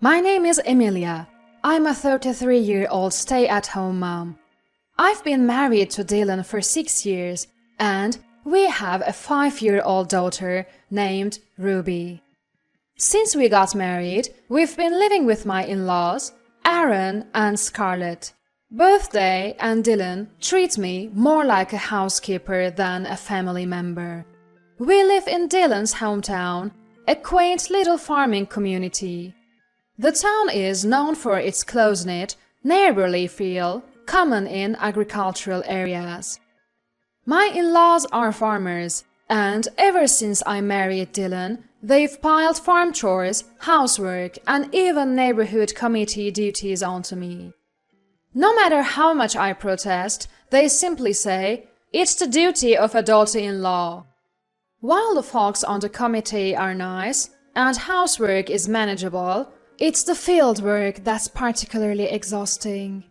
My name is Emilia. I'm a 33-year-old stay-at-home mom. I've been married to Dylan for 6 years, and we have a 5-year-old daughter named Ruby. Since we got married, we've been living with my in-laws, Aaron and Scarlett. Both they and Dylan treat me more like a housekeeper than a family member. We live in Dylan's hometown, a quaint little farming community. The town is known for its close-knit, neighborly feel, common in agricultural areas. My in-laws are farmers, and ever since I married Dylan, they've piled farm chores, housework, and even neighborhood committee duties onto me. No matter how much I protest, they simply say, "It's the duty of a daughter-in-law." While the folks on the committee are nice, and housework is manageable, it's the field work that's particularly exhausting.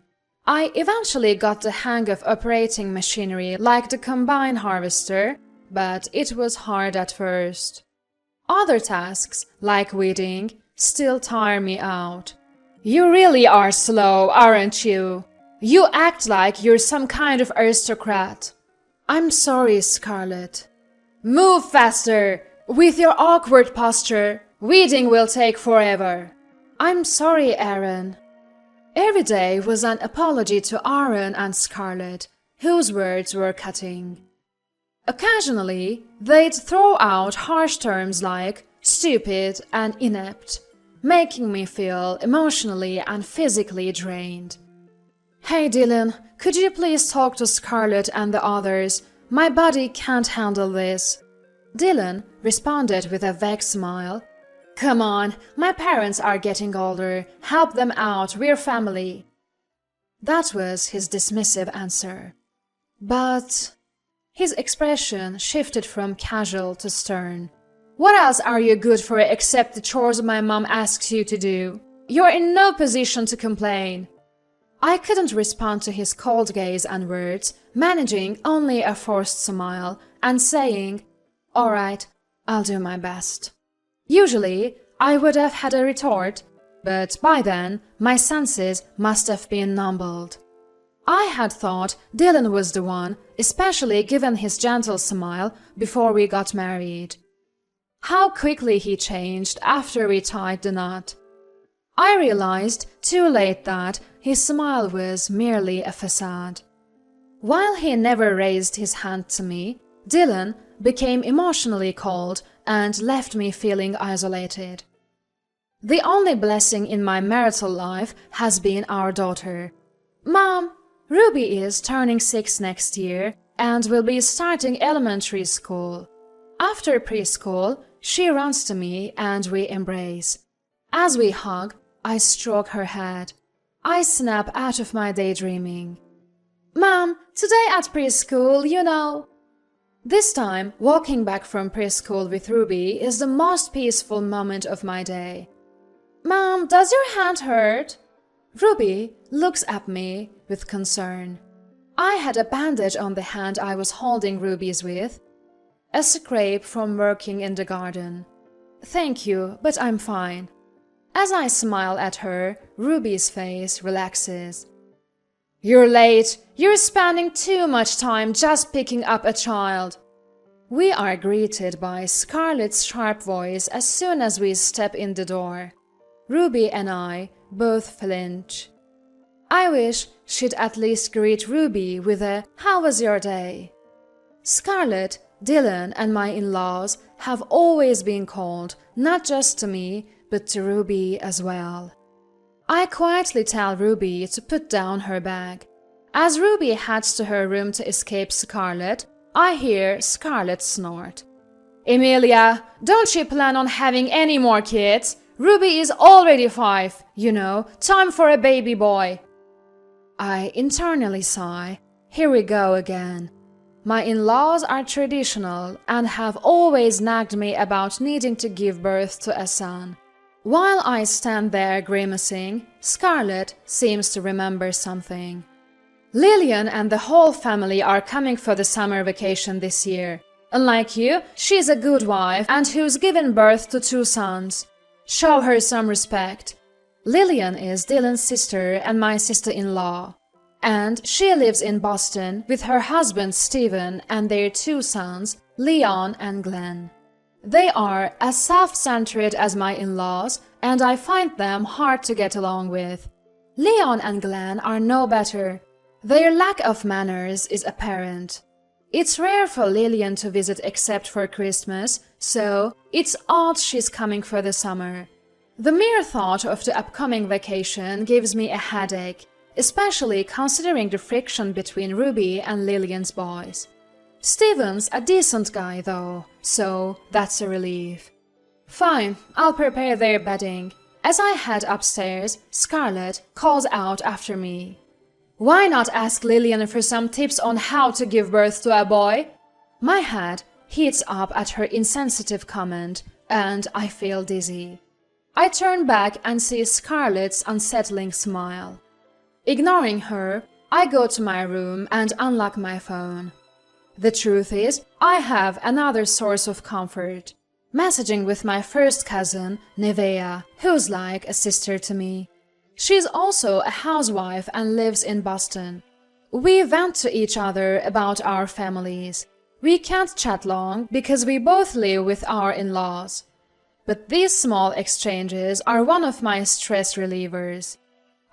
I eventually got the hang of operating machinery like the combine harvester, but it was hard at first. Other tasks, like weeding, still tire me out. You really are slow, aren't you? You act like you're some kind of aristocrat. I'm sorry, Scarlett. Move faster! With your awkward posture, weeding will take forever. I'm sorry, Aaron. Every day was an apology to Aaron and Scarlett, whose words were cutting. Occasionally, they'd throw out harsh terms like stupid and inept, making me feel emotionally and physically drained. Hey Dylan, could you please talk to Scarlett and the others? My body can't handle this. Dylan responded with a vague smile. Come on, my parents are getting older. Help them out, we're family. That was his dismissive answer. But his expression shifted from casual to stern. What else are you good for except the chores my mom asks you to do? You're in no position to complain. I couldn't respond to his cold gaze and words, managing only a forced smile and saying, "All right, I'll do my best." Usually, I would have had a retort, but by then, my senses must have been numbed. I had thought Dylan was the one, especially given his gentle smile before we got married. How quickly he changed after we tied the knot. I realized too late that his smile was merely a facade. While he never raised his hand to me, Dylan became emotionally cold and left me feeling isolated. The only blessing in my marital life has been our daughter. Mom, Ruby is turning 6 next year and will be starting elementary school. After preschool, she runs to me and we embrace. As we hug, I stroke her head. I snap out of my daydreaming. Mom, today at preschool, you know. This time, walking back from preschool with Ruby is the most peaceful moment of my day. Mom, does your hand hurt? Ruby looks at me with concern. I had a bandage on the hand I was holding Ruby's with, a scrape from working in the garden. Thank you, but I'm fine. As I smile at her, Ruby's face relaxes. You're late. You're spending too much time just picking up a child. We are greeted by Scarlett's sharp voice as soon as we step in the door. Ruby and I both flinch. I wish she'd at least greet Ruby with a "How was your day?" Scarlett, Dylan, and my in-laws have always been cold, not just to me, but to Ruby as well. I quietly tell Ruby to put down her bag. As Ruby heads to her room to escape Scarlett, I hear Scarlett snort. Emilia, don't you plan on having any more kids? Ruby is already 5, you know, time for a baby boy. I internally sigh. Here we go again. My in-laws are traditional and have always nagged me about needing to give birth to a son. While I stand there grimacing, Scarlett seems to remember something. Lillian and the whole family are coming for the summer vacation this year. Unlike you, she's a good wife and who's given birth to 2 sons. Show her some respect. Lillian is Dylan's sister and my sister-in-law, and she lives in Boston with her husband Stephen and their 2 sons, Leon and Glenn. They are as self-centered as my in-laws, and I find them hard to get along with. Leon and Glenn are no better. Their lack of manners is apparent. It's rare for Lillian to visit except for Christmas, so it's odd she's coming for the summer. The mere thought of the upcoming vacation gives me a headache, especially considering the friction between Ruby and Lillian's boys. Steven's a decent guy though, so that's a relief. Fine, I'll prepare their bedding. As I head upstairs, Scarlett calls out after me. Why not ask Lillian for some tips on how to give birth to a boy? My head heats up at her insensitive comment, and I feel dizzy. I turn back and see Scarlett's unsettling smile. Ignoring her, I go to my room and unlock my phone. The truth is, I have another source of comfort. Messaging with my first cousin, Nevaeh, who's like a sister to me. She's also a housewife and lives in Boston. We vent to each other about our families. We can't chat long because we both live with our in-laws. But these small exchanges are one of my stress relievers.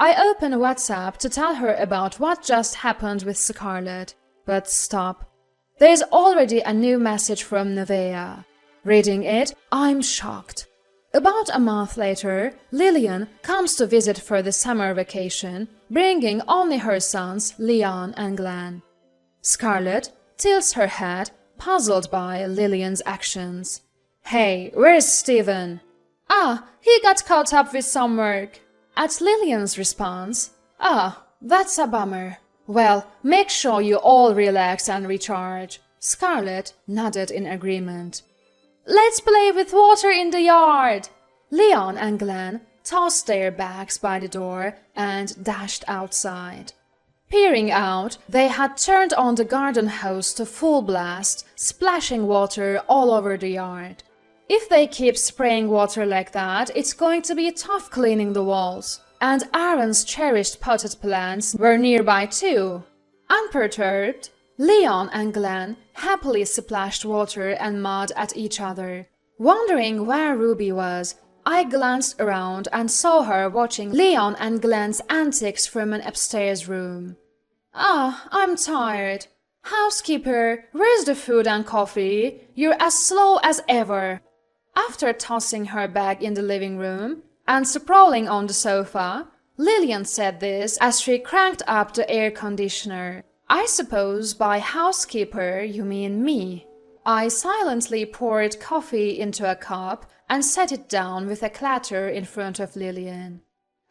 I open WhatsApp to tell her about what just happened with Scarlett, but stop. There's already a new message from Nevaeh. Reading it, I'm shocked. About a month later, Lillian comes to visit for the summer vacation, bringing only her sons, Leon and Glenn. Scarlett tilts her head, puzzled by Lillian's actions. Hey, where's Stephen? Ah, he got caught up with some work. At Lillian's response, ah, that's a bummer. Well, make sure you all relax and recharge. Scarlett nodded in agreement. Let's play with water in the yard! Leon and Glenn tossed their bags by the door and dashed outside. Peering out, they had turned on the garden hose to full blast, splashing water all over the yard. If they keep spraying water like that, it's going to be tough cleaning the walls. And Aaron's cherished potted plants were nearby too. Unperturbed, Leon and Glenn happily splashed water and mud at each other. Wondering where Ruby was, I glanced around and saw her watching Leon and Glenn's antics from an upstairs room. Ah, I'm tired. Housekeeper, where's the food and coffee? You're as slow as ever. After tossing her bag in the living room and sprawling on the sofa, Lillian said this as she cranked up the air conditioner. I suppose by housekeeper you mean me. I silently poured coffee into a cup and set it down with a clatter in front of Lillian.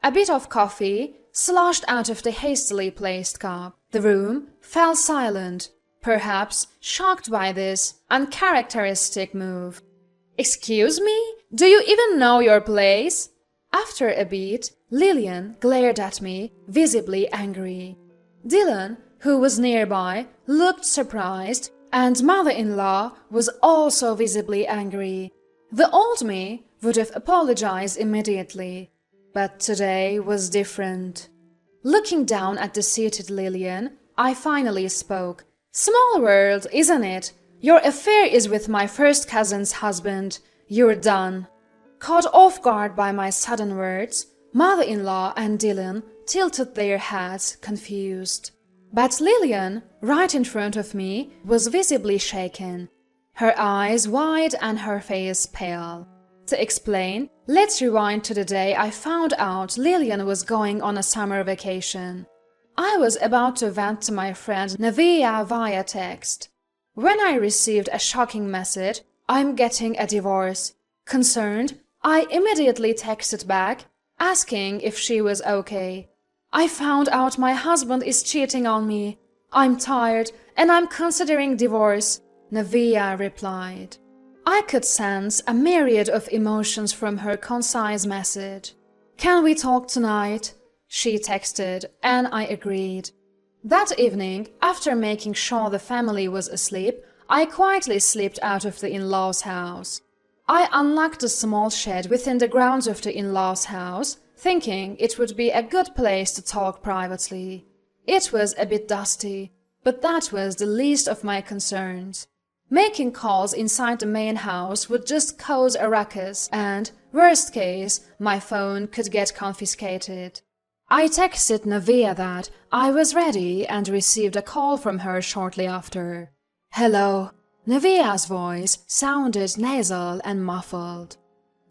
A bit of coffee sloshed out of the hastily placed cup. The room fell silent, perhaps shocked by this uncharacteristic move. Excuse me? Do you even know your place? After a beat, Lillian glared at me, visibly angry. Dylan, who was nearby, looked surprised, and mother-in-law was also visibly angry. The old me would have apologized immediately, but today was different. Looking down at the seated Lillian, I finally spoke. Small world, isn't it? Your affair is with my first cousin's husband. You're done. Caught off guard by my sudden words, mother-in-law and Dylan tilted their heads, confused. But Lillian, right in front of me, was visibly shaken, her eyes wide and her face pale. To explain, let's rewind to the day I found out Lillian was going on a summer vacation. I was about to vent to my friend Nevaeh via text, when I received a shocking message, I'm getting a divorce. Concerned, I immediately texted back, asking if she was okay. I found out my husband is cheating on me. I'm tired and I'm considering divorce, Nevaeh replied. I could sense a myriad of emotions from her concise message. Can we talk tonight? She texted, and I agreed. That evening, after making sure the family was asleep, I quietly slipped out of the in-laws' house. I unlocked the small shed within the grounds of the in-laws' house, thinking it would be a good place to talk privately. It was a bit dusty, but that was the least of my concerns. Making calls inside the main house would just cause a ruckus and, worst case, my phone could get confiscated. I texted Navia that I was ready and received a call from her shortly after. "Hello." Navia's voice sounded nasal and muffled,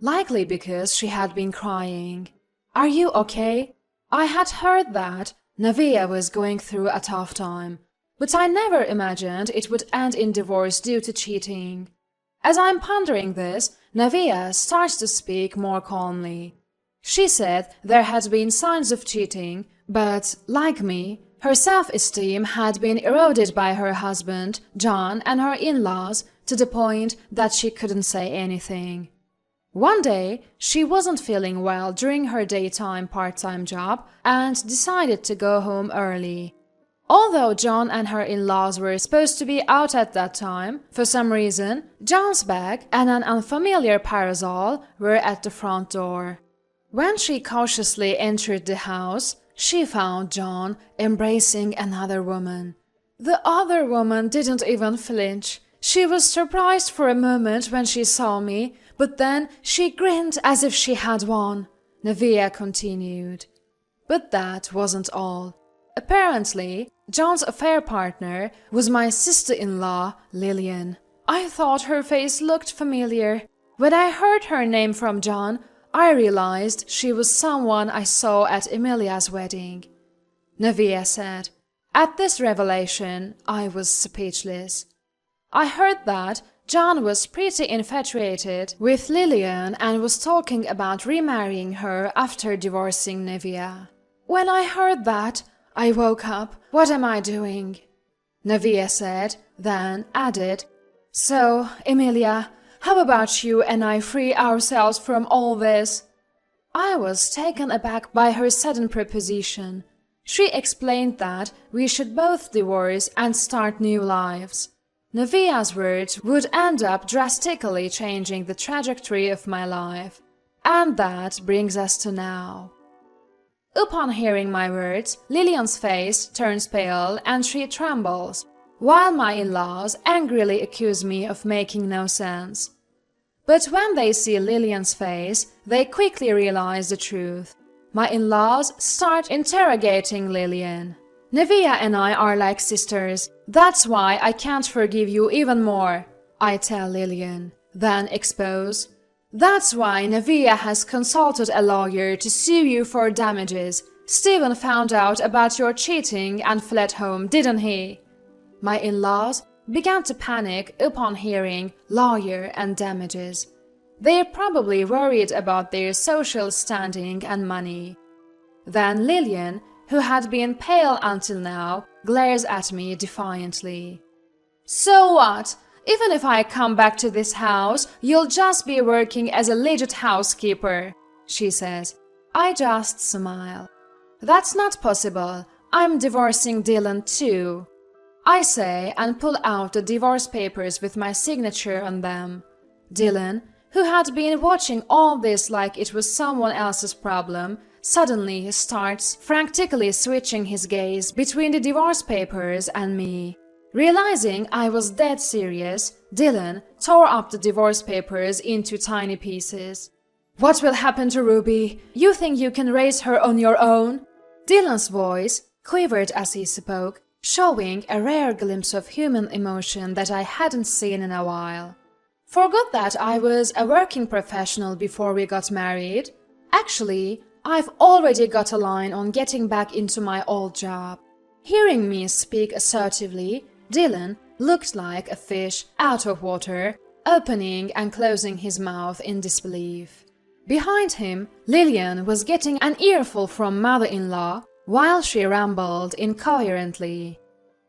likely because she had been crying. "Are you okay?" I had heard that Navia was going through a tough time, but I never imagined it would end in divorce due to cheating. As I'm pondering this, Navia starts to speak more calmly. She said there had been signs of cheating, but, like me, her self-esteem had been eroded by her husband, John, and her in-laws to the point that she couldn't say anything. One day, she wasn't feeling well during her daytime part-time job and decided to go home early. Although John and her in-laws were supposed to be out at that time, for some reason, John's bag and an unfamiliar parasol were at the front door. When she cautiously entered the house, she found John embracing another woman. The other woman didn't even flinch. She was surprised for a moment when she saw me, but then she grinned as if she had won. Navia continued. But that wasn't all. Apparently, John's affair partner was my sister-in-law, Lillian. I thought her face looked familiar. When I heard her name from John, I realized she was someone I saw at Emilia's wedding. Navia said. At this revelation, I was speechless. I heard that John was pretty infatuated with Lillian and was talking about remarrying her after divorcing Navia. When I heard that, I woke up. What am I doing? Navia said, then added, So, Emilia, how about you and I free ourselves from all this? I was taken aback by her sudden proposition. She explained that we should both divorce and start new lives. Navia's words would end up drastically changing the trajectory of my life. And that brings us to now. Upon hearing my words, Lillian's face turns pale and she trembles, while my in-laws angrily accuse me of making no sense. But when they see Lillian's face, they quickly realize the truth. My in-laws start interrogating Lillian. Navia and I are like sisters. That's why I can't forgive you even more, I tell Lillian, then expose. That's why Navia has consulted a lawyer to sue you for damages. Stephen found out about your cheating and fled home, didn't he? My in-laws began to panic upon hearing lawyer and damages. They're probably worried about their social standing and money. Then Lillian, who had been pale until now, glares at me defiantly. So what? Even if I come back to this house, you'll just be working as a legit housekeeper, she says. I just smile. That's not possible. I'm divorcing Dylan too, I say and pull out the divorce papers with my signature on them. Dylan, who had been watching all this like it was someone else's problem, suddenly starts frantically switching his gaze between the divorce papers and me. Realizing I was dead serious, Dylan tore up the divorce papers into tiny pieces. What will happen to Ruby? You think you can raise her on your own? Dylan's voice quivered as he spoke, showing a rare glimpse of human emotion that I hadn't seen in a while. Forgot that I was a working professional before we got married. Actually, I've already got a line on getting back into my old job. Hearing me speak assertively, Dylan looked like a fish out of water, opening and closing his mouth in disbelief. Behind him, Lillian was getting an earful from mother-in-law while she rambled incoherently.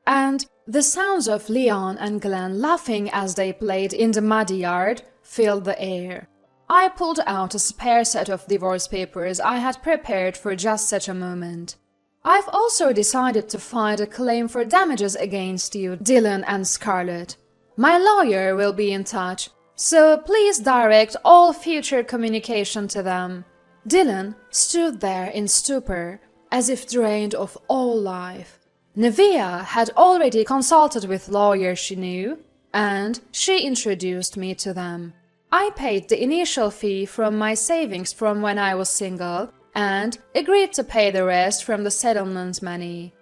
And the sounds of Leon and Glenn laughing as they played in the muddy yard filled the air. I pulled out a spare set of divorce papers I had prepared for just such a moment. I've also decided to file a claim for damages against you, Dylan and Scarlett. My lawyer will be in touch, so please direct all future communication to them. Dylan stood there in stupor, as if drained of all life. Nevia had already consulted with lawyers she knew, and she introduced me to them. I paid the initial fee from my savings from when I was single and agreed to pay the rest from the settlement money.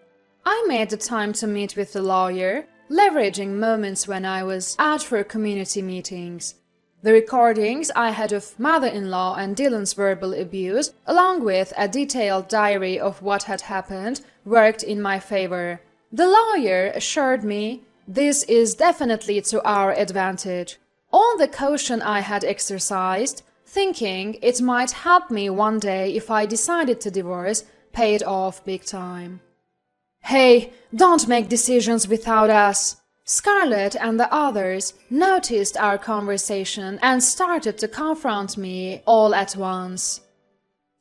I made the time to meet with the lawyer, leveraging moments when I was out for community meetings. The recordings I had of mother-in-law and Dylan's verbal abuse, along with a detailed diary of what had happened, worked in my favor. The lawyer assured me this is definitely to our advantage. All the caution I had exercised, thinking it might help me one day if I decided to divorce, paid off big time. "Hey, don't make decisions without us!" Scarlett and the others noticed our conversation and started to confront me all at once.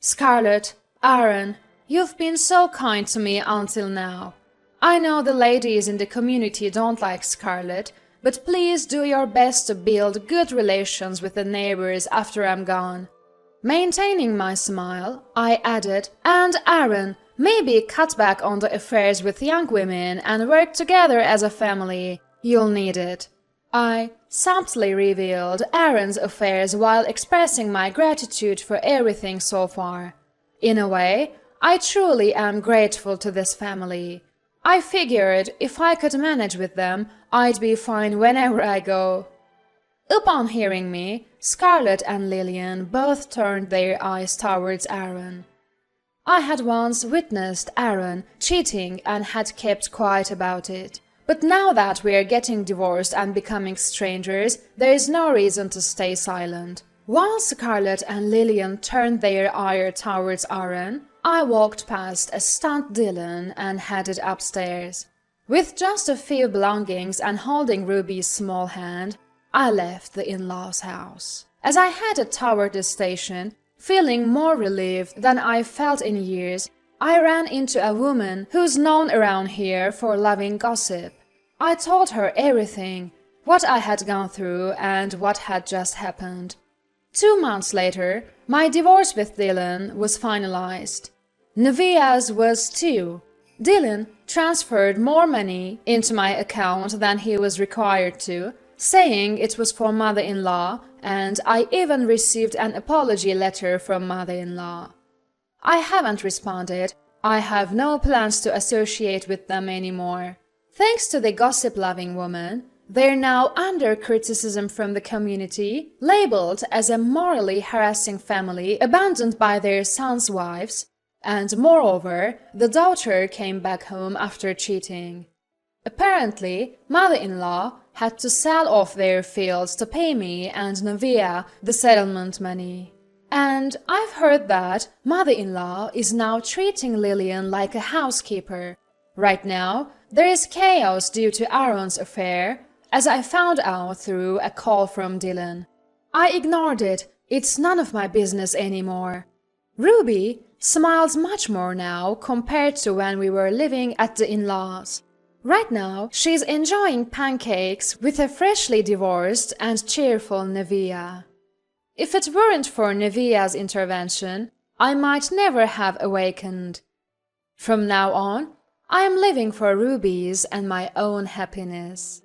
"Scarlett, Aaron, you've been so kind to me until now. I know the ladies in the community don't like Scarlett, but please do your best to build good relations with the neighbors after I'm gone." Maintaining my smile, I added, "And Aaron, maybe cut back on the affairs with young women and work together as a family. You'll need it." I subtly revealed Aaron's affairs while expressing my gratitude for everything so far. In a way, I truly am grateful to this family. I figured if I could manage with them, I'd be fine whenever I go. Upon hearing me, Scarlett and Lillian both turned their eyes towards Aaron. I had once witnessed Aaron cheating and had kept quiet about it. But now that we're getting divorced and becoming strangers, there is no reason to stay silent. While Scarlett and Lillian turned their ire towards Aaron, I walked past a stunned Dylan and headed upstairs. With just a few belongings and holding Ruby's small hand, I left the in-laws' house. As I headed toward the station, feeling more relieved than I felt in years, I ran into a woman who's known around here for loving gossip. I told her everything, what I had gone through and what had just happened. 2 months later, my divorce with Dylan was finalized. Nevia's was too. Dylan transferred more money into my account than he was required to, saying it was for mother-in-law, and I even received an apology letter from mother-in-law. I haven't responded. I have no plans to associate with them anymore. Thanks to the gossip-loving woman, they're now under criticism from the community, labeled as a morally harassing family abandoned by their sons' wives, and moreover, the daughter came back home after cheating. Apparently, mother-in-law had to sell off their fields to pay me and Nevia the settlement money. And I've heard that mother-in-law is now treating Lillian like a housekeeper. Right now, there is chaos due to Aaron's affair, as I found out through a call from Dylan. I ignored it. It's none of my business anymore. Ruby smiles much more now compared to when we were living at the in-laws. Right now, she's enjoying pancakes with a freshly divorced and cheerful Nevia. If it weren't for Nevia's intervention, I might never have awakened. From now on, I am living for Ruby's and my own happiness.